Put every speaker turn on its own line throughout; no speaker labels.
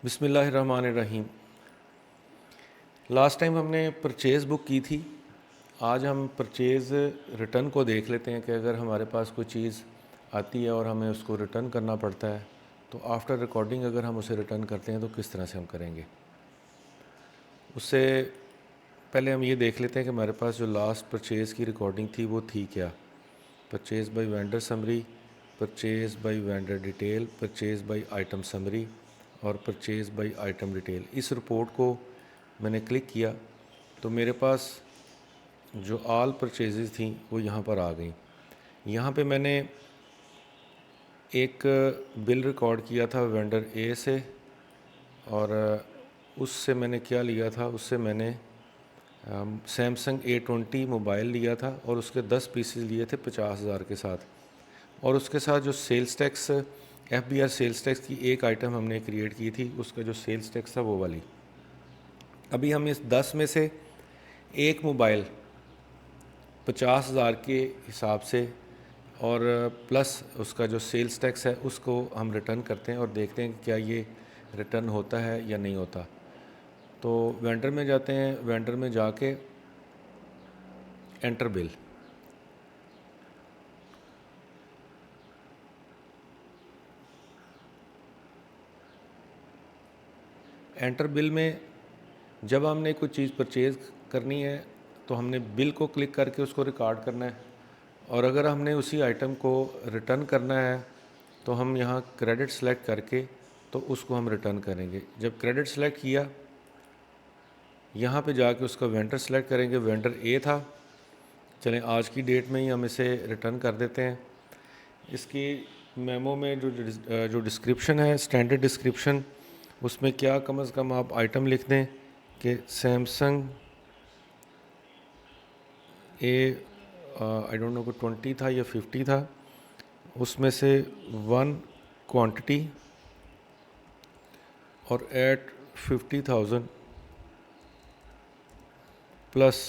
बिस्मिल्लाहिर्रहमानिर्रहीम। Last time हमने purchase book की थी। आज हम परचेज़ रिटर्न को देख लेते हैं कि अगर हमारे पास कोई चीज़ आती है और हमें उसको रिटर्न करना पड़ता है तो आफ्टर रिकॉर्डिंग अगर हम उसे रिटर्न करते हैं तो किस तरह से हम करेंगे। उससे पहले हम ये देख लेते हैं कि हमारे पास जो लास्ट परचेज़ की रिकॉर्डिंग थी वो थी क्या। Purchase by vendor summary, purchase by vendor detail, purchase by item summary और परचेज़ बाय आइटम डिटेल। इस रिपोर्ट को मैंने क्लिक किया तो मेरे पास जो ऑल परचेज़ेस थी वो यहाँ पर आ गई। यहाँ पे मैंने एक बिल रिकॉर्ड किया था वेंडर ए से और उससे मैंने क्या लिया था, उससे मैंने सैमसंग A20 मोबाइल लिया था और उसके 10 पीसेस लिए थे 50,000 के साथ। और उसके साथ जो sales tax FBR sales tax की एक आइटम हमने क्रिएट की थी, उसका जो सेल्स टैक्स था वो वाली। अभी हम इस 10 में से एक मोबाइल 50,000 के हिसाब से और प्लस उसका जो सेल्स टैक्स है उसको हम रिटर्न करते हैं और देखते हैं कि क्या ये रिटर्न होता है या नहीं होता। तो वेंडर में जाते हैं, वेंडर में जाके एंटर बिल। एंटर बिल में जब हमने कोई चीज़ परचेज़ करनी है तो हमने बिल को क्लिक करके उसको रिकॉर्ड करना है और अगर हमने उसी आइटम को रिटर्न करना है तो हम यहाँ क्रेडिट सेलेक्ट करके तो उसको हम रिटर्न करेंगे। जब क्रेडिट सेलेक्ट किया, यहाँ पे जाके उसका वेंडर सेलेक्ट करेंगे। वेंडर ए था, चलें आज की डेट में ही हम इसे रिटर्न कर देते हैं। इसकी मेमो में जो डिस्क्रिप्शन है, स्टैंडर्ड डिस्क्रिप्शन, उसमें क्या कम से कम आप आइटम लिख दें कि सैमसंग आई डोंट नो को 20 था या 50 था, उसमें से 1 क्वांटिटी और एट 50,000 प्लस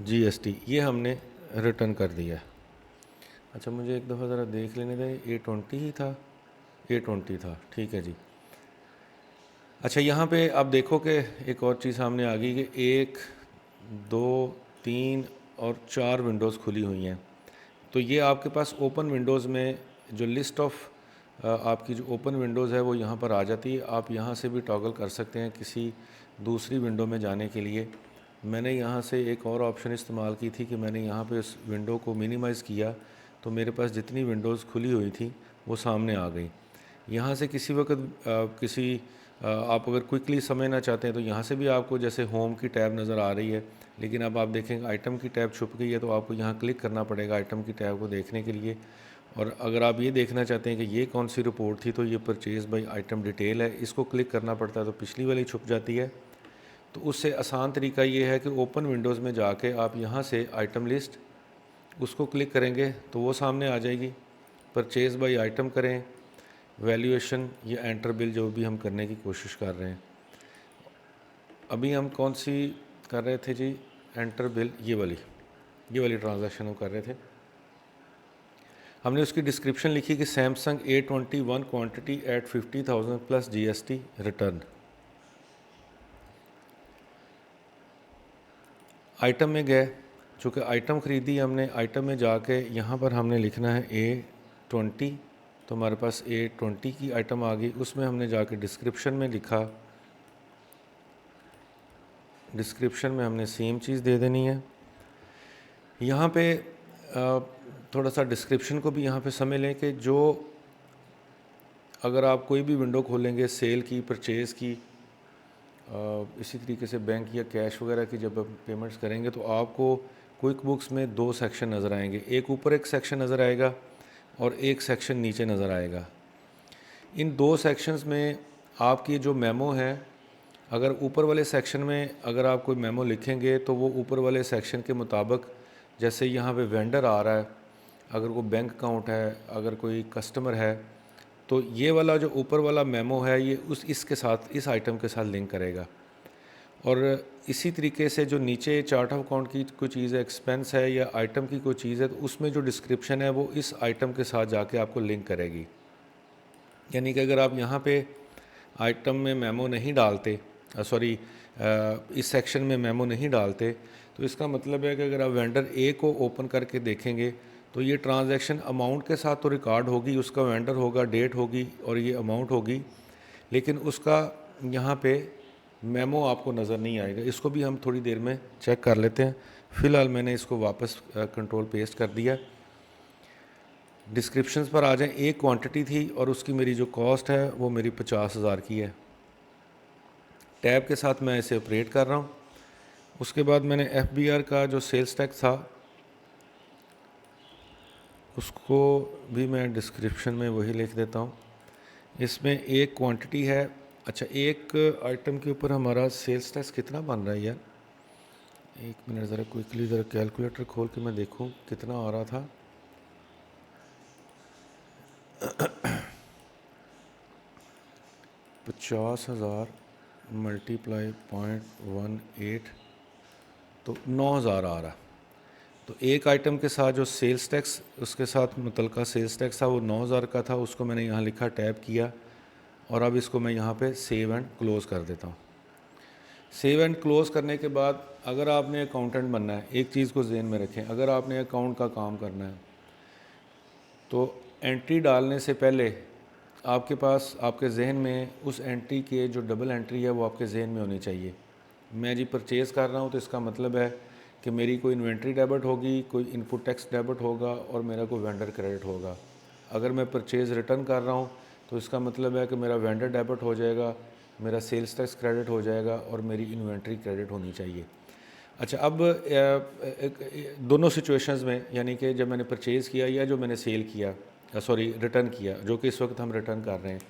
GST ये हमने रिटर्न कर दिया है। अच्छा, मुझे एक दफ़ा ज़रा देख लेने दें। A20 ही था, A20 था, ठीक है जी। अच्छा, यहाँ पे आप देखो कि एक और चीज़ सामने आ गई कि 1 2 3 और 4 विंडोज़ खुली हुई हैं। तो ये आपके पास ओपन विंडोज़ में जो लिस्ट ऑफ आपकी जो ओपन विंडोज़ है वो यहाँ पर आ जाती है। आप यहाँ से भी टॉगल कर सकते हैं किसी दूसरी विंडो में जाने के लिए। मैंने यहाँ से एक और ऑप्शन इस्तेमाल की थी कि मैंने यहाँ पे उस विंडो को मिनिमाइज़ किया तो मेरे पास जितनी विंडोज़ खुली हुई थी वो सामने आ गई। यहाँ से किसी वक्त आप अगर क्विकली समझना चाहते हैं तो यहाँ से भी आपको जैसे होम की टैब नज़र आ रही है, लेकिन अब आप देखेंगे आइटम की टैब छुप गई है तो आपको यहाँ क्लिक करना पड़ेगा आइटम की टैब को देखने के लिए। और अगर आप ये देखना चाहते हैं कि ये कौन सी रिपोर्ट थी तो ये परचेज़ बाय आइटम डिटेल है, इसको क्लिक करना पड़ता है तो पिछली वाली छुप जाती है। तो उससे आसान तरीका ये है कि ओपन विंडोज़ में जाके आप यहाँ से आइटम लिस्ट उसको क्लिक करेंगे तो वो सामने आ जाएगी। परचेज़ बाय आइटम करें, वैल्यूएशन या एंटर बिल जो भी हम करने की कोशिश कर रहे हैं। अभी हम कौन सी कर रहे थे जी, एंटर बिल, ये वाली ट्रांजैक्शन हम कर रहे थे। हमने उसकी डिस्क्रिप्शन लिखी कि Samsung A21 quantity eight 50,000 plus GST return. Item में गए, चूँकि आइटम ख़रीदी हमने, आइटम में जाके यहाँ पर हमने लिखना है A20, तो हमारे पास A20 की आइटम आ गई। उसमें हमने जाके डिस्क्रिप्शन में लिखा, डिस्क्रिप्शन में हमने सेम चीज़ दे देनी है। यहाँ पे थोड़ा सा डिस्क्रिप्शन को भी यहाँ पे समझ लें कि जो अगर आप कोई भी विंडो खोलेंगे सेल की, परचेज़ की, इसी तरीके से बैंक या कैश वगैरह की जब आप पेमेंट्स करेंगे तो आपको क्विक बुक्स में 2 सेक्शन नज़र आएंगे। एक ऊपर एक सेक्शन नज़र आएगा और एक सेक्शन नीचे नज़र आएगा। इन 2 सेक्शंस में आपकी जो मेमो है, अगर ऊपर वाले सेक्शन में अगर आप कोई मेमो लिखेंगे तो वो ऊपर वाले सेक्शन के मुताबिक, जैसे यहाँ पे वेंडर आ रहा है, अगर कोई बैंक अकाउंट है, अगर कोई कस्टमर है, तो ये वाला जो ऊपर वाला मेमो है ये इसके साथ, इस आइटम के साथ लिंक करेगा। और इसी तरीके से जो नीचे चार्ट ऑफ अकाउंट की कोई चीज़ है, एक्सपेंस है या आइटम की कोई चीज़ है, तो उसमें जो डिस्क्रिप्शन है वो इस आइटम के साथ जाके आपको लिंक करेगी। यानी कि अगर आप यहाँ पे आइटम में मेमो नहीं डालते, सॉरी इस सेक्शन में मेमो नहीं डालते, तो इसका मतलब है कि अगर आप वेंडर ए को ओपन करके देखेंगे तो ये ट्रांजैक्शन अमाउंट के साथ तो रिकॉर्ड होगी, उसका वेंडर होगा, डेट होगी और ये अमाउंट होगी, लेकिन उसका यहाँ पे मेमो आपको नज़र नहीं आएगा। इसको भी हम थोड़ी देर में चेक कर लेते हैं। फ़िलहाल मैंने इसको वापस कंट्रोल पेस्ट कर दिया। डिस्क्रिप्शंस पर आ जाएं। एक क्वांटिटी थी और उसकी मेरी जो कॉस्ट है वो मेरी 50,000 की है। टैब के साथ मैं इसे ऑपरेट कर रहा हूँ। उसके बाद मैंने FBR का जो सेल्स टैक्स था उसको भी मैं डिस्क्रिप्शन में वही लिख देता हूँ। इसमें एक क्वांटिटी है। अच्छा, एक आइटम के ऊपर हमारा सेल्स टैक्स कितना बन रहा है यार? एक मिनट, ज़रा क्विकली ज़रा कैलकुलेटर खोल के मैं देखूँ कितना आ रहा था। $50,000 मल्टीप्लाई 0.18 तो 9,000 आ रहा। तो एक आइटम के साथ जो सेल्स टैक्स उसके साथ मुतलका सेल्स टैक्स था वो 9,000 का था। उसको मैंने यहाँ लिखा, टैब किया और अब इसको मैं यहाँ पे सेव एंड क्लोज़ कर देता हूँ। सेव एंड क्लोज़ करने के बाद अगर आपने अकाउंटेंट बनना है, एक चीज़ को ज़हन में रखें, अगर आपने अकाउंट का काम करना है तो एंट्री डालने से पहले आपके पास, आपके जहन में उस एंट्री के जो डबल एंट्री है वो आपके जहन में होनी चाहिए। मैं जी परचेज़ कर रहा हूँ तो इसका मतलब है कि मेरी कोई इन्वेंट्री डेबिट होगी, कोई इनपुट टैक्स डेबिट होगा और मेरा कोई वेंडर क्रेडिट होगा। अगर मैं परचेज़ रिटर्न कर रहा हूँ तो इसका मतलब है कि मेरा वेंडर डेबिट हो जाएगा, मेरा सेल्स टैक्स क्रेडिट हो जाएगा और मेरी इन्वेंट्री क्रेडिट होनी चाहिए। अच्छा, अब दोनों सिचुएशंस में, यानी कि जब मैंने परचेज़ किया या जो मैंने सेल किया, सॉरी रिटर्न किया, जो कि इस वक्त हम रिटर्न कर रहे हैं,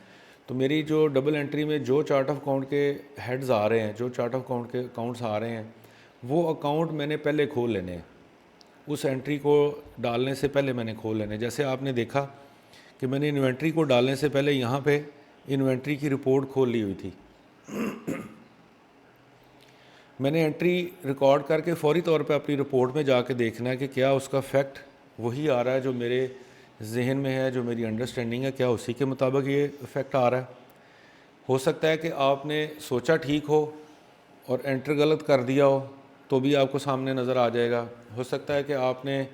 तो मेरी जो डबल एंट्री में जो चार्ट ऑफ अकाउंट के हेड्स आ रहे हैं, जो चार्ट ऑफ अकाउंट के अकाउंट्स आ रहे हैं, वो अकाउंट मैंने पहले खोल लेने हैं। उस एंट्री को डालने से पहले मैंने खोल लेने। जैसे आपने देखा कि मैंने इन्वेंट्री को डालने से पहले यहाँ पे इन्वेंट्री की रिपोर्ट खोल ली हुई थी। मैंने एंट्री रिकॉर्ड करके फ़ौरी तौर पे अपनी रिपोर्ट में जाके देखना है कि क्या उसका फैक्ट वही आ रहा है जो मेरे जहन में है, जो मेरी अंडरस्टैंडिंग है, क्या उसी के मुताबिक ये इफ़ेक्ट आ रहा है। हो सकता है कि आपने सोचा ठीक हो और एंटर गलत कर दिया हो तो भी आपको सामने नज़र आ जाएगा। हो सकता है कि आपने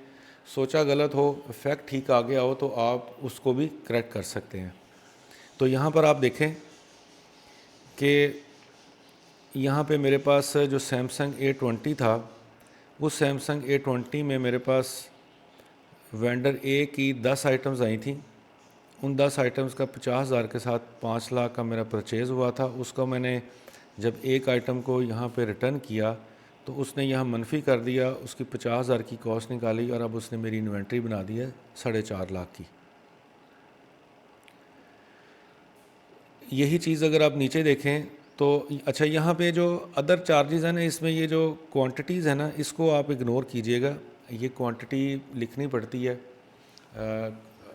सोचा गलत हो, फैक्ट ठीक आ गया हो, तो आप उसको भी करेक्ट कर सकते हैं। तो यहाँ पर आप देखें कि यहाँ पे मेरे पास जो सैमसंग A20 था, उस सैमसंग A20 में मेरे पास वेंडर ए की 10 आइटम्स आई थी। उन 10 आइटम्स का 50,000 के साथ 5 लाख का मेरा परचेज़ हुआ था। उसका मैंने जब एक आइटम को यहाँ पे रिटर्न किया तो उसने यहाँ मनफी कर दिया, उसकी 50,000 की कॉस्ट निकाली और अब उसने मेरी इन्वेंट्री बना दी है 4.5 लाख की। यही चीज़ अगर आप नीचे देखें तो अच्छा, यहाँ पे जो अदर चार्जेस हैं ना, इसमें ये जो क्वांटिटीज़ है ना, इसको आप इग्नोर कीजिएगा। ये क्वांटिटी लिखनी पड़ती है।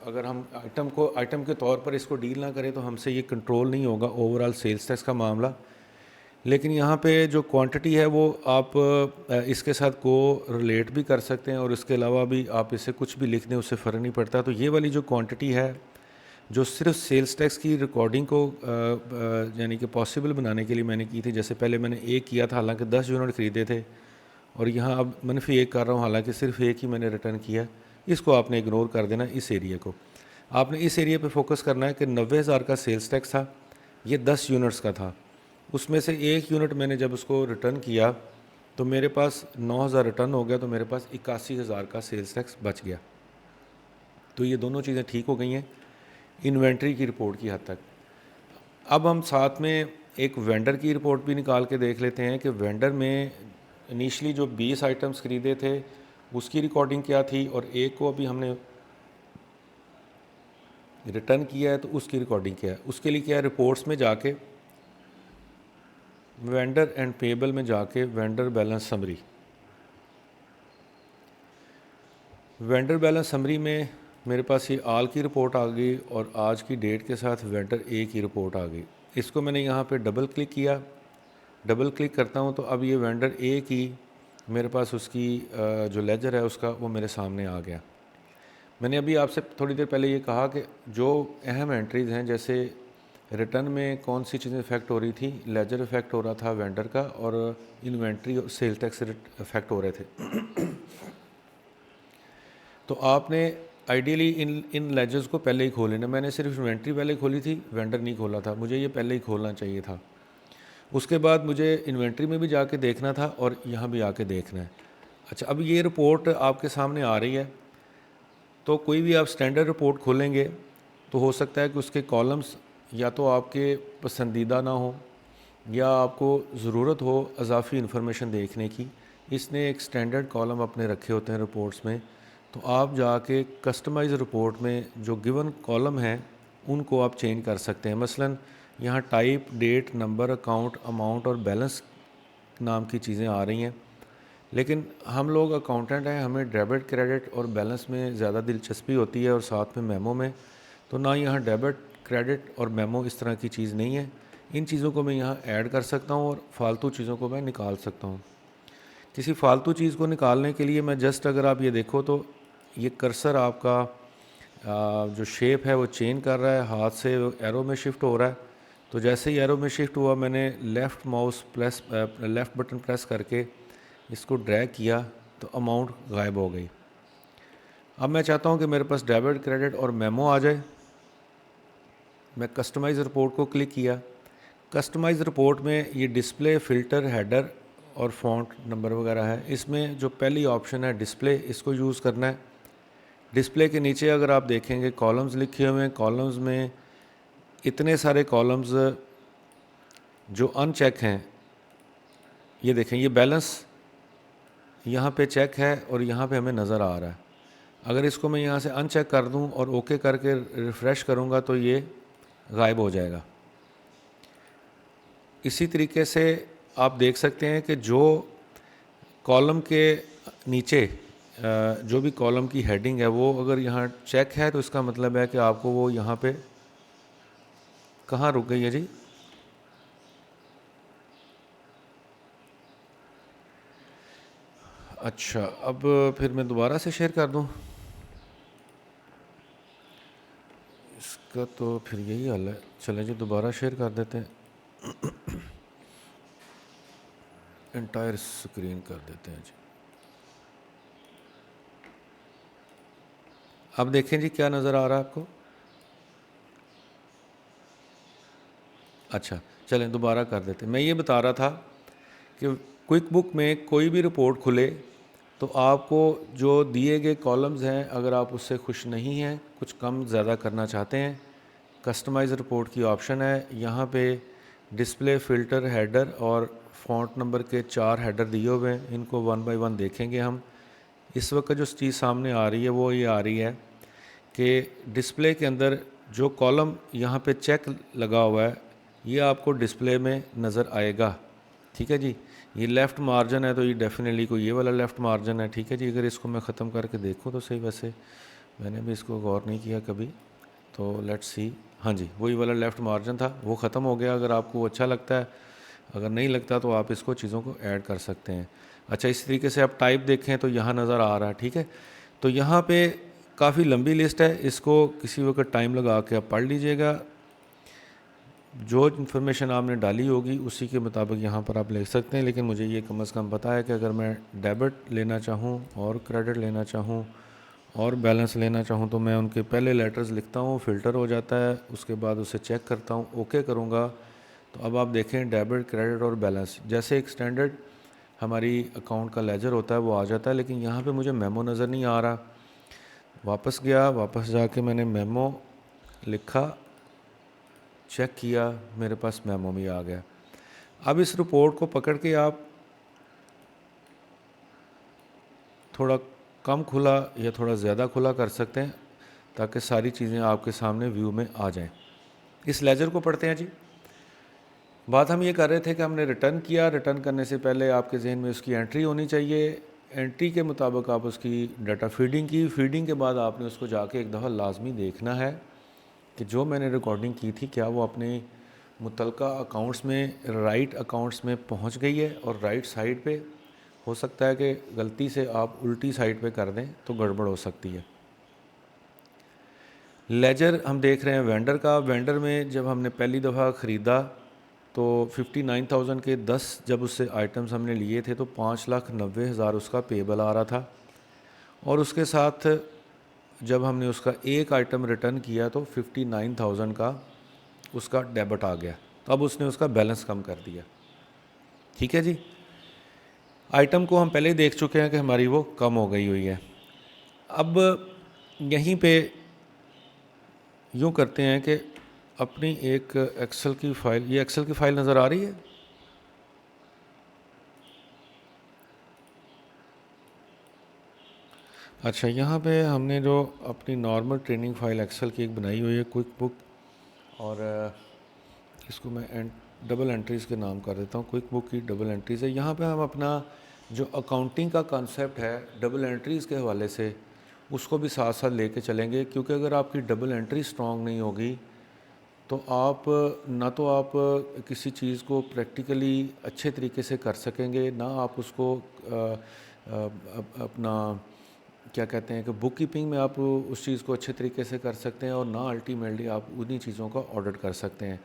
अगर हम आइटम के तौर पर इसको डील ना करें तो हमसे ये कंट्रोल नहीं होगा ओवरऑल सेल्स टैक्स का मामला। लेकिन यहाँ पे जो क्वांटिटी है वो आप इसके साथ को रिलेट भी कर सकते हैं और इसके अलावा भी आप इसे कुछ भी लिख दें, उससे फ़र्क नहीं पड़ता। तो ये वाली जो क्वांटिटी है जो सिर्फ सेल्स टैक्स की रिकॉर्डिंग को यानी कि पॉसिबल बनाने के लिए मैंने की थी। जैसे पहले मैंने एक किया था, हालांकि 10 यूनिट ख़रीदे थे, और यहाँ अब मनफी एक कर रहा हूँ, हालांकि सिर्फ एक ही मैंने रिटर्न किया। इसको आपने इग्नोर कर देना। इस एरिया को आपने इस एरिया पे फोकस करना है कि 90,000 का सेल्स टैक्स था, ये 10 यूनिट्स का था। उसमें से एक यूनिट मैंने जब उसको रिटर्न किया तो मेरे पास 9,000 रिटर्न हो गया, तो मेरे पास 81,000 का सेल्स टैक्स बच गया। तो ये दोनों चीज़ें ठीक हो गई हैं इन्वेंट्री की रिपोर्ट की हद तक। अब हम साथ में एक वेंडर की रिपोर्ट भी निकाल के देख लेते हैं कि वेंडर में इनिशली जो 20 आइटम्स ख़रीदे थे उसकी रिकॉर्डिंग क्या थी, और एक को अभी हमने रिटर्न किया है तो उसकी रिकॉर्डिंग क्या है। उसके लिए क्या है, रिपोर्ट्स में जाके वेंडर एंड पेबल में जाके vendor balance summary, vendor balance summary में मेरे पास ये आल की रिपोर्ट आ गई और आज की डेट के साथ वेंडर ए की रिपोर्ट आ गई। इसको मैंने यहाँ पे डबल क्लिक किया, डबल क्लिक करता हूँ तो अब ये वेंडर ए की मेरे पास उसकी जो लेजर है उसका वो मेरे सामने आ गया। मैंने अभी आपसे थोड़ी देर पहले ये कहा कि जो अहम एंट्रीज़ हैं, जैसे रिटर्न में कौन सी चीज़ें इफ़ेक्ट हो रही थी, लेजर इफ़ेक्ट हो रहा था वेंडर का, और इन्वेंट्री और सेल टैक्स इफ़ेक्ट हो रहे थे। तो आपने आइडियली इन लेजर्स को पहले ही खोल लेना। मैंने सिर्फ इन्वेंट्री पहले खोली थी, वेंडर नहीं खोला था, मुझे ये पहले ही खोलना चाहिए था। उसके बाद मुझे इन्वेंट्री में भी जाके देखना था और यहाँ भी आके देखना है। अच्छा, अब ये रिपोर्ट आपके सामने आ रही है, तो कोई भी आप स्टैंडर्ड रिपोर्ट खोलेंगे तो हो सकता है कि उसके कॉलम्स या तो आपके पसंदीदा ना हो, या आपको ज़रूरत हो अजाफी इन्फॉर्मेशन देखने की। इसने एक स्टैंडर्ड कॉलम अपने रखे होते हैं रिपोर्ट्स में, तो आप जाके कस्टमाइज रिपोर्ट में जो गिवन कॉलम हैं उनको आप चेंज कर सकते हैं। मसलन यहाँ type, date, number, account, amount और बैलेंस नाम की चीज़ें आ रही हैं, लेकिन हम लोग अकाउंटेंट हैं, हमें डेबिट, क्रेडिट और बैलेंस में ज़्यादा दिलचस्पी होती है और साथ में मेमो में। तो ना यहाँ डेबिट, क्रेडिट और मेमो इस तरह की चीज़ नहीं है। इन चीज़ों को मैं यहाँ ऐड कर सकता हूँ और फालतू चीज़ों को मैं निकाल सकता हूँ। किसी फालतू चीज़ को निकालने के लिए मैं जस्ट, अगर आप ये देखो तो ये कर्सर आपका जो शेप है वो चेंज कर रहा है, हाथ से एरो में शिफ्ट हो रहा है। तो जैसे ही एरो में शिफ्ट हुआ, मैंने लेफ़्ट बटन प्रेस करके इसको ड्रैग किया तो अमाउंट गायब हो गई। अब मैं चाहता हूँ कि मेरे पास डेबिट, क्रेडिट और मेमो आ जाए। मैं कस्टमाइज़ रिपोर्ट को क्लिक किया। कस्टमाइज़ रिपोर्ट में ये डिस्प्ले, फ़िल्टर, हेडर और फ़ॉन्ट नंबर वगैरह है। इसमें जो पहली ऑप्शन है डिस्प्ले, इसको यूज़ करना है। डिस्प्ले के नीचे अगर आप देखेंगे कॉलम्स लिखे हुए हैं, कॉलम्स में इतने सारे कॉलम्स जो अनचेक हैं, ये देखें, ये बैलेंस यहाँ पे चेक है और यहाँ पे हमें नज़र आ रहा है। अगर इसको मैं यहाँ से अनचेक कर दूँ और ओके करके रिफ़्रेश करूँगा तो ये गायब हो जाएगा। इसी तरीके से आप देख सकते हैं कि जो कॉलम के नीचे जो भी कॉलम की हेडिंग है वो अगर यहाँ चेक है तो इसका मतलब है कि आपको वो यहाँ पे कहाँ रुक गई है जी? अच्छा, अब फिर मैं दोबारा से शेयर कर दूँ इसका, तो फिर यही हाल है। चलें जी, दोबारा शेयर कर देते हैं, एंटायर स्क्रीन कर देते हैं जी। अब देखें जी क्या नज़र आ रहा है आपको? अच्छा, चलें दोबारा कर देते हैं। मैं ये बता रहा था कि क्विक बुक में कोई भी रिपोर्ट खुले तो आपको जो दिए गए कॉलम्स हैं, अगर आप उससे खुश नहीं हैं, कुछ कम ज़्यादा करना चाहते हैं, कस्टमाइज़ रिपोर्ट की ऑप्शन है। यहाँ पे डिस्प्ले, फ़िल्टर, हेडर और फ़ॉन्ट नंबर के 4 हेडर दिए हुए हैं। इनको वन बाय वन देखेंगे हम। इस वक्त जो चीज़ सामने आ रही है वो ये आ रही है कि डिस्प्ले के अंदर जो कॉलम यहाँ पे चेक लगा हुआ है ये आपको डिस्प्ले में नज़र आएगा। ठीक है जी, ये लेफ़्ट मार्जिन है तो ये डेफिनेटली कोई ये वाला लेफ़्ट मार्जिन है। ठीक है जी, अगर इसको मैं ख़त्म करके देखूँ तो सही, वैसे मैंने भी इसको गौर नहीं किया कभी, तो लेट्स सी। हाँ जी, वही वाला लेफ़्ट मार्जिन था, वो ख़त्म हो गया। अगर आपको अच्छा लगता है, अगर नहीं लगता तो आप इसको चीज़ों को ऐड कर सकते हैं। अच्छा, इस तरीके से आप टाइप देखें तो यहाँ नज़र आ रहा है। ठीक है, तो यहाँ पे काफ़ी लंबी लिस्ट है, इसको किसी वक्त टाइम लगा के आप पढ़ लीजिएगा। जो इन्फॉर्मेशन आपने डाली होगी उसी के मुताबिक यहाँ पर आप लिख सकते हैं, लेकिन मुझे ये कम से कम पता है कि अगर मैं डेबिट लेना चाहूँ और क्रेडिट लेना चाहूँ और बैलेंस लेना चाहूँ तो मैं उनके पहले लेटर्स लिखता हूँ, फ़िल्टर हो जाता है, उसके बाद उसे चेक करता हूँ, ओके करूँगा। तो अब आप देखें डेबिट, क्रेडिट और बैलेंस जैसे एक स्टैंडर्ड हमारी अकाउंट का लेजर होता है वो आ जाता है, लेकिन यहाँ पे मुझे मेमो नज़र नहीं आ रहा। वापस गया, वापस जाके मैंने मेमो लिखा, चेक किया, मेरे पास मेमो भी आ गया। अब इस रिपोर्ट को पकड़ के आप थोड़ा कम खुला या थोड़ा ज़्यादा खुला कर सकते हैं ताकि सारी चीज़ें आपके सामने व्यू में आ जाएं। इस लेजर को पढ़ते हैं जी। बात हम ये कर रहे थे कि हमने रिटर्न किया, रिटर्न करने से पहले आपके जहन में उसकी एंट्री होनी चाहिए। एंट्री के मुताबिक आप उसकी डाटा फीडिंग की, फीडिंग के बाद आपने उसको जाके एक दफ़ा लाजमी देखना है कि जो मैंने रिकॉर्डिंग की थी क्या वो अपने मुतलका अकाउंट्स में, राइट अकाउंट्स में पहुंच गई है। और राइट साइड पे हो सकता है कि गलती से आप उल्टी साइड पे कर दें तो गड़बड़ हो सकती है। लेजर हम देख रहे हैं वेंडर का। वेंडर में जब हमने पहली दफ़ा ख़रीदा तो 59,000 के 10 जब उससे आइटम्स हमने लिए थे तो 5,90,000 उसका पेबल आ रहा था, और उसके साथ जब हमने उसका एक आइटम रिटर्न किया तो 59,000 का उसका डेबिट आ गया। तो अब उसने उसका बैलेंस कम कर दिया। ठीक है जी, आइटम को हम पहले ही देख चुके हैं कि हमारी वो कम हो गई हुई है। अब यहीं पे यूँ करते हैं कि अपनी एक एक्सेल की फ़ाइल, ये एक्सेल की फ़ाइल नज़र आ रही है? अच्छा, यहाँ पे हमने जो अपनी नॉर्मल ट्रेनिंग फ़ाइल एक्सेल की एक बनाई हुई है, क्विक बुक, और इसको मैं डबल एंट्रीज़ के नाम कर देता हूँ। क्विक बुक की डबल एंट्रीज़ है। यहाँ पे हम अपना जो अकाउंटिंग का कॉन्सेप्ट है डबल एंट्रीज़ के हवाले से उसको भी साथ साथ लेके चलेंगे, क्योंकि अगर आपकी डबल एंट्री स्ट्रॉन्ग नहीं होगी तो आप ना तो आप किसी चीज़ को प्रैक्टिकली अच्छे तरीके से कर सकेंगे, ना आप उसको अपना क्या कहते हैं कि बुक कीपिंग में आप उस चीज़ को अच्छे तरीके से कर सकते हैं, और ना अल्टीमेटली आप उन्हीं चीज़ों का ऑडिट कर सकते हैं।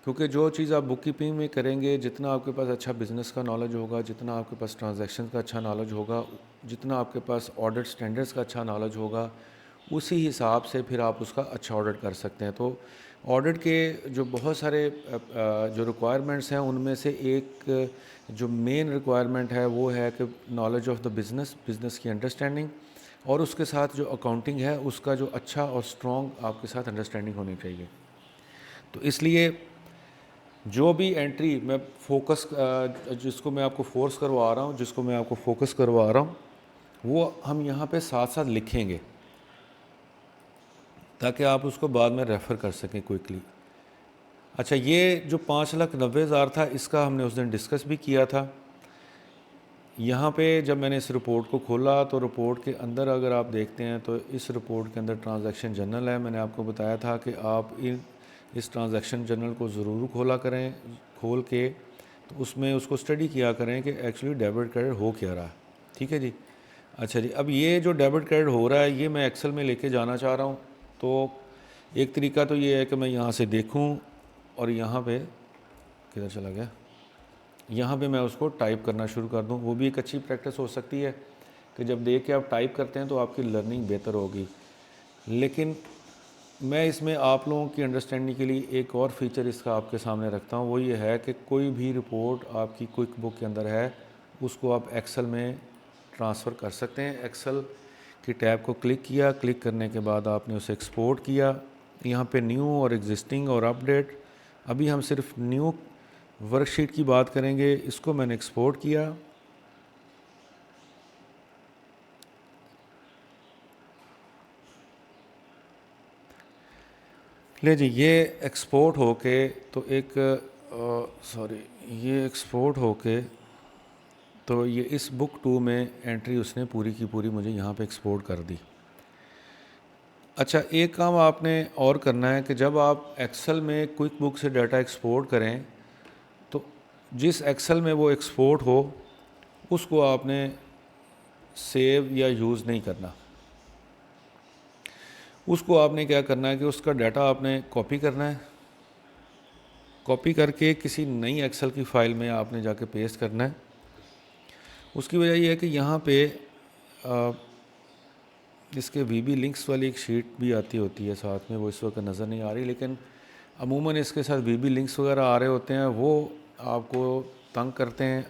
क्योंकि जो चीज़ आप बुक कीपिंग में करेंगे, जितना आपके पास अच्छा बिज़नेस का नॉलेज होगा, जितना आपके पास ट्रांजैक्शन का अच्छा नॉलेज होगा, जितना आपके पास ऑडिट स्टैंडर्ड्स का अच्छा नॉलेज होगा, उसी हिसाब से फिर आप उसका अच्छा ऑडिट कर सकते हैं। तो ऑडिट के जो बहुत सारे जो रिक्वायरमेंट्स हैं उनमें से एक जो मेन रिक्वायरमेंट है वो है कि नॉलेज ऑफ द बिज़नेस की अंडरस्टैंडिंग, और उसके साथ जो अकाउंटिंग है उसका जो अच्छा और स्ट्रॉन्ग आपके साथ अंडरस्टैंडिंग होनी चाहिए। तो इसलिए जो भी एंट्री मैं फोकस जिसको मैं आपको फोर्स करवा रहा हूँ, जिसको मैं आपको फोकस करवा रहा हूँ, वो हम यहाँ पे साथ साथ लिखेंगे ताकि आप उसको बाद में रेफ़र कर सकें क्विकली। अच्छा, ये जो 5,90,000 था इसका हमने उस दिन डिस्कस भी किया था। यहाँ पे जब मैंने इस रिपोर्ट को खोला तो रिपोर्ट के अंदर अगर आप देखते हैं तो इस रिपोर्ट के अंदर ट्रांजैक्शन जर्नल है। मैंने आपको बताया था कि आप इस ट्रांजैक्शन जर्नल को ज़रूर खोल के तो उसमें उसको स्टडी किया करें कि एक्चुअली डेबिट क्रेडिट हो क्या रहा है। ठीक है जी। अच्छा जी, अब ये जो डेबिट क्रेडिट हो रहा है ये मैं एक्सेल में लेके जाना चाह रहा हूँ। तो एक तरीका तो ये है कि मैं यहाँ से देखूँ और यहाँ पे किधर चला गया, यहाँ पे मैं उसको टाइप करना शुरू कर दूँ। वो भी एक अच्छी प्रैक्टिस हो सकती है कि जब देख के आप टाइप करते हैं तो आपकी लर्निंग बेहतर होगी। लेकिन मैं इसमें आप लोगों की अंडरस्टैंडिंग के लिए एक और फीचर इसका आपके सामने रखता हूँ। वो ये है कि कोई भी रिपोर्ट आपकी क्विक बुक के अंदर है उसको आप एक्सेल में ट्रांसफ़र कर सकते हैं। एक्सेल की टैब को क्लिक करने के बाद आपने उसे एक्सपोर्ट किया। यहाँ पे न्यू और एग्जिस्टिंग और अपडेट, अभी हम सिर्फ न्यू वर्कशीट की बात करेंगे। इसको मैंने एक्सपोर्ट किया। ले जी, ये एक्सपोर्ट होके तो ये एक्सपोर्ट होके तो ये इस बुक 2 में एंट्री उसने पूरी की पूरी मुझे यहाँ पे एक्सपोर्ट कर दी। अच्छा, एक काम आपने और करना है कि जब आप एक्सेल में क्विक बुक से डाटा एक्सपोर्ट करें तो जिस एक्सेल में वो एक्सपोर्ट हो उसको आपने सेव या यूज़ नहीं करना। उसको आपने क्या करना है कि उसका डाटा आपने कॉपी करना है। कॉपी करके किसी नई एक्सेल की फ़ाइल में आपने जाके पेस्ट करना है। उसकी वजह यह है कि यहाँ पे इसके वीबी लिंक्स वाली एक शीट भी आती होती है साथ में, वो इस वक्त नज़र नहीं आ रही, लेकिन अमूमन इसके साथ वीबी लिंक्स वगैरह आ रहे होते हैं, वो आपको तंग करते हैं।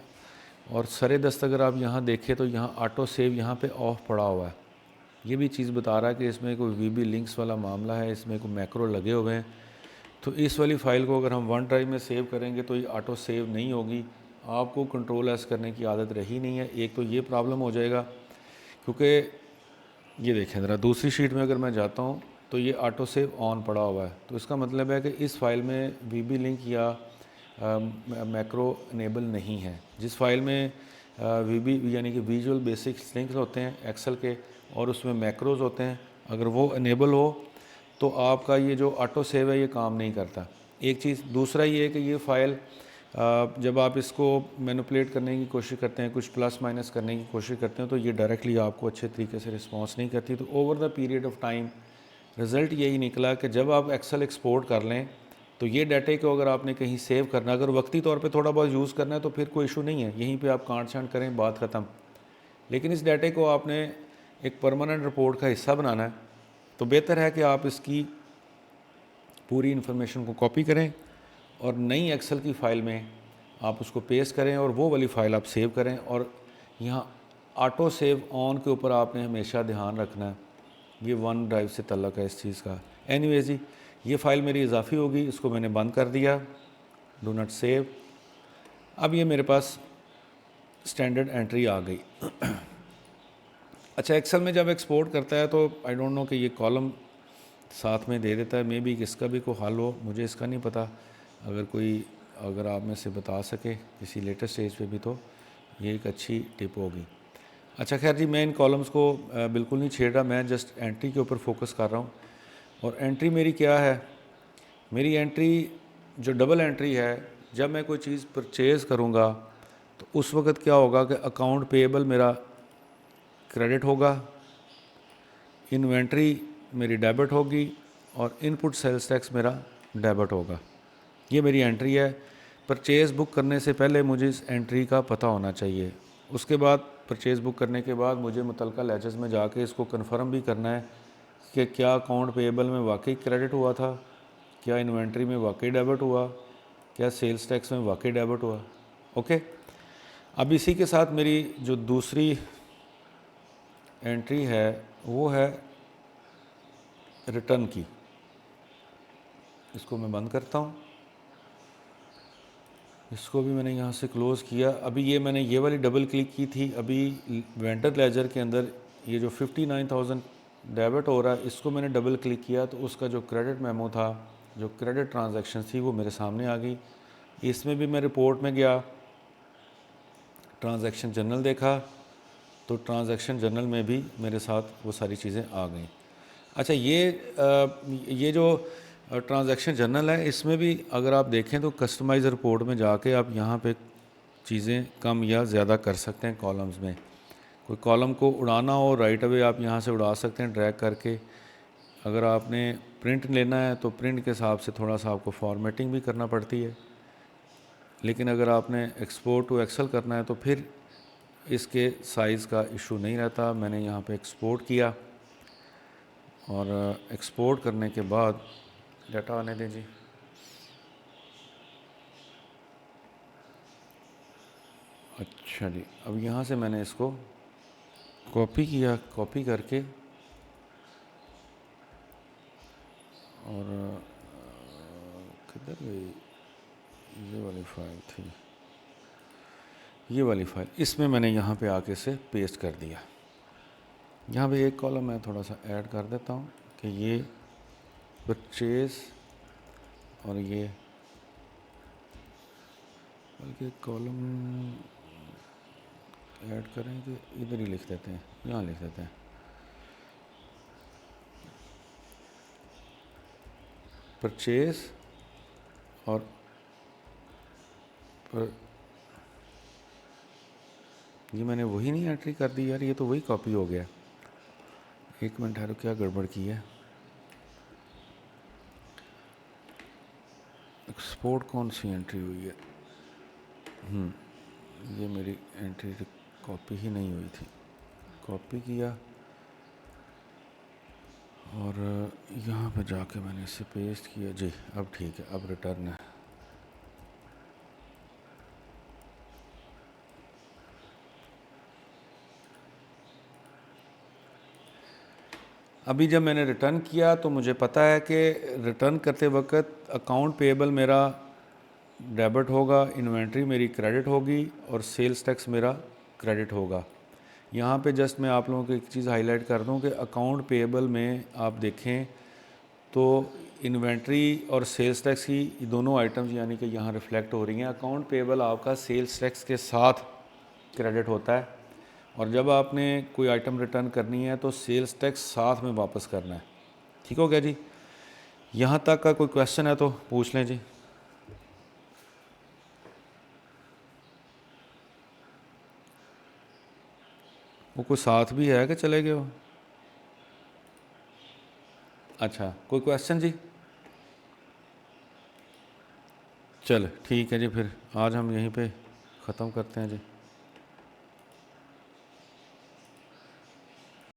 और सरे दस्त अगर आप यहाँ देखें तो यहाँ ऑटो सेव यहाँ पे ऑफ पड़ा हुआ है। ये भी चीज़ बता रहा है कि इसमें कोई वीबी लिंक्स वाला मामला है, इसमें कोई मैक्रो लगे हुए हैं। तो इस वाली फ़ाइल को अगर हम वन ड्राइव में सेव करेंगे तो ये ऑटो सेव नहीं होगी। आपको कंट्रोल एस करने की आदत रही नहीं है। एक तो ये प्रॉब्लम हो जाएगा, क्योंकि ये देखें ज़रा, दूसरी शीट में अगर मैं जाता हूँ तो ये ऑटो सेव ऑन पड़ा हुआ है। तो इसका मतलब है कि इस फाइल में वीबी लिंक या मैक्रो इनेबल नहीं है। जिस फाइल में वीबी यानी कि विजुअल बेसिक्स लिंक्स होते हैं एक्सेल के और उसमें मैक्रोज होते हैं, अगर वो इनेबल हो तो आपका ये जो ऑटो सेव है ये काम नहीं करता। एक चीज़, दूसरा ये है कि ये फ़ाइल जब आप इसको मैनिपुलेट करने की कोशिश करते हैं, कुछ प्लस माइनस करने की कोशिश करते हैं, तो ये डायरेक्टली आपको अच्छे तरीके से रिस्पॉन्स नहीं करती। तो over the period of time result यही निकला कि जब आप एक्सेल एक्सपोर्ट कर लें तो ये डाटे को अगर आपने कहीं सेव करना, अगर वक्ती तौर पे थोड़ा बहुत यूज़ करना है तो फिर कोई इशू नहीं है, यहीं पे आप काट छांट करें, बात ख़त्म। लेकिन इस डाटे को आपने एक परमानेंट रिपोर्ट का हिस्सा बनाना है तो बेहतर है कि आप इसकी पूरी इन्फॉर्मेशन को कॉपी करें और नई एक्सेल की फ़ाइल में आप उसको पेस्ट करें और वो वाली फ़ाइल आप सेव करें। और यहाँ ऑटो सेव ऑन के ऊपर आपने हमेशा ध्यान रखना है, ये वन ड्राइव से तल्लक है इस चीज़ का। एनीवेज जी, ये फ़ाइल मेरी इजाफी होगी, इसको मैंने बंद कर दिया, डू नॉट सेव। अब ये मेरे पास स्टैंडर्ड एंट्री आ गई। अच्छा, एक्सेल में जब एक्सपोर्ट करता है तो आई डोंट नो कि ये कॉलम साथ में दे देता है, मे बी इसका भी कोई हल हो, मुझे इसका नहीं पता। अगर आप में से बता सके किसी लेटेस्ट स्टेज पे भी तो ये एक अच्छी टिप होगी। अच्छा खैर जी, मैं इन कॉलम्स को बिल्कुल नहीं छेड़ रहा, मैं जस्ट एंट्री के ऊपर फोकस कर रहा हूँ। और एंट्री मेरी क्या है, मेरी एंट्री जो डबल एंट्री है, जब मैं कोई चीज़ परचेज़ करूँगा तो उस वक़्त क्या होगा कि अकाउंट पेएबल मेरा क्रेडिट होगा, इन्वेंट्री मेरी डेबिट होगी और इनपुट सेल्स टैक्स मेरा डेबिट होगा। ये मेरी एंट्री है। परचेज़ बुक करने से पहले मुझे इस एंट्री का पता होना चाहिए। उसके बाद परचेज़ बुक करने के बाद मुझे मुतलका लेजर्स में जाके इसको कंफर्म भी करना है कि क्या अकाउंट पेएबल में वाकई क्रेडिट हुआ था, क्या इन्वेंट्री में वाकई डेबिट हुआ, क्या सेल्स टैक्स में वाकई डेबिट हुआ। ओके, अब इसी के साथ मेरी जो दूसरी एंट्री है वो है रिटर्न की। इसको मैं बंद करता हूँ, इसको भी मैंने यहाँ से क्लोज़ किया। अभी ये मैंने ये वाली डबल क्लिक की थी, अभी वेंडर लेजर के अंदर ये जो 59,000 डेबिट हो रहा है, इसको मैंने डबल क्लिक किया तो उसका जो क्रेडिट मेमो था, जो क्रेडिट ट्रांजैक्शन थी, वो मेरे सामने आ गई। इसमें भी मैं रिपोर्ट में गया, ट्रांजैक्शन जर्नल देखा तो ट्रांजैक्शन जर्नल में भी मेरे साथ वो सारी चीज़ें आ गई। अच्छा, ये जो ट्रांजैक्शन जर्नल है, इसमें भी अगर आप देखें तो कस्टमाइज रिपोर्ट में जाके आप यहाँ पे चीज़ें कम या ज़्यादा कर सकते हैं। कॉलम्स में कोई कॉलम को उड़ाना हो, राइट अवे आप यहाँ से उड़ा सकते हैं ड्रैग करके। अगर आपने प्रिंट लेना है तो प्रिंट के हिसाब से थोड़ा सा आपको फॉर्मेटिंग भी करना पड़ती है, लेकिन अगर आपने एक्सपोर्ट टू एक्सेल करना है तो फिर इसके साइज़ का इशू नहीं रहता। मैंने यहाँ पे एक्सपोर्ट किया और एक्सपोर्ट करने के बाद डाटा आने दें जी। अच्छा जी, अब यहाँ से मैंने इसको कॉपी किया, कॉपी करके और किधर गई ये वाली फ़ाइल थी, ये वाली फ़ाइल, इसमें मैंने यहाँ पे आके से पेस्ट कर दिया। यहाँ पे एक कॉलम मैं थोड़ा सा ऐड कर देता हूँ कि ये परचेज़ और ये, बल्कि कॉलम ऐड करें कि इधर ही लिख देते हैं, यहाँ लिख देते हैं परचेज़ और ये मैंने वही नहीं एंट्री कर दी यार, ये तो वही कॉपी हो गया। एक मिनट ठहरो, क्या गड़बड़ की है। एक्सपोर्ट कौन सी एंट्री हुई है, ये मेरी एंट्री कॉपी ही नहीं हुई थी। कॉपी किया और यहाँ पे जाके मैंने इसे पेस्ट किया जी। अब ठीक है, अब रिटर्न है। अभी जब मैंने रिटर्न किया तो मुझे पता है कि रिटर्न करते वक्त अकाउंट पेएबल मेरा डेबिट होगा, इन्वेंट्री मेरी क्रेडिट होगी और सेल्स टैक्स मेरा क्रेडिट होगा। यहाँ पे जस्ट मैं आप लोगों को एक चीज़ हाईलाइट कर दूँ कि अकाउंट पेएबल में आप देखें तो इन्वेंट्री और सेल्स टैक्स की दोनों आइटम्स यानी कि यहाँ रिफ्लेक्ट हो रही हैं। अकाउंट पेएबल आपका सेल्स टैक्स के साथ क्रेडिट होता है और जब आपने कोई आइटम रिटर्न करनी है तो सेल्स टैक्स साथ में वापस करना है। ठीक हो गया जी? यहाँ तक का कोई क्वेश्चन है तो पूछ लें जी। वो कोई साथ भी है कि चले गए हो? अच्छा, कोई क्वेश्चन जी? चल ठीक है जी, फिर आज हम यहीं पे ख़त्म करते हैं जी।